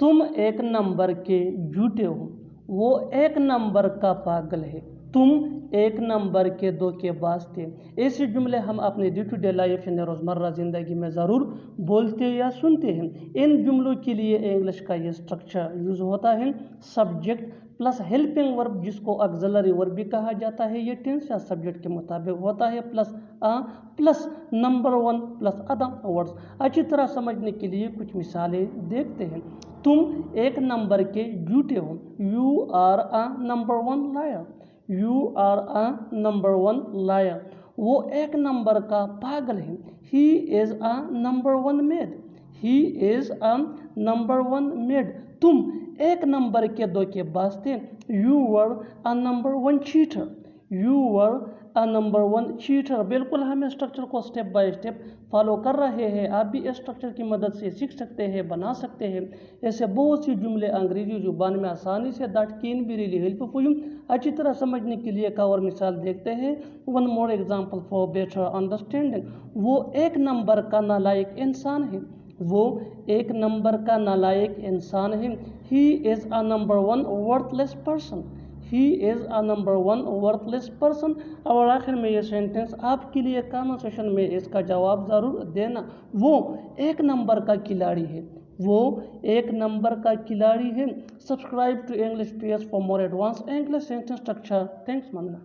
तुम एक नंबर के झूठे हो, वो एक नंबर का पागल है, तुम एक नंबर के धोखेबाज थे। ऐसे जुमले हम अपने डे टू डे लाइफ यानी रोज़मर्रा ज़िंदगी में ज़रूर बोलते या सुनते हैं। इन जुमलों के लिए इंग्लिश का ये स्ट्रक्चर यूज़ होता है, सब्जेक्ट प्लस हेल्पिंग वर्ब जिसको ऑक्सिलरी वर्ब भी कहा जाता है। ये टेंस या सब्जेक्ट के मुताबिक होता है, प्लस आ plus number one plus other words. अच्छी तरह समझने के लिए कुछ मिसालें देखते हैं। तुम एक नंबर के झूठे हो, you are a number one liar, you are a number one liar. वो एक नंबर का पागल है, he is a number one mad, he is a number one mad. तुम एक नंबर के धोखेबाज थे, you were a number one cheater, you were a number one cheater. बिल्कुल हम स्ट्रक्चर को स्टेप बाय स्टेप फॉलो कर रहे हैं। आप भी इस स्ट्रक्चर की मदद से सीख सकते हैं, बना सकते हैं। ऐसे बहुत सी जुमले अंग्रेजी जुबान में आसानी say that can be really helpful for you. अच्छी तरह समझने के लिए एक और मिसाल देखते हैं। One more example for better understanding. वो एक नंबर का नालायक इंसान है, वो एक नंबर का नालायक इंसान है। He is a number one worthless person, he is a number one worthless person. और आखिर में ये सेंटेंस आपके लिए कमेंट सेशन में इसका जवाब ज़रूर देना। वो एक नंबर का खिलाड़ी है, वो एक नंबर का खिलाड़ी है। Subscribe to English PS for more advance English sentence structure. Thanks मानना।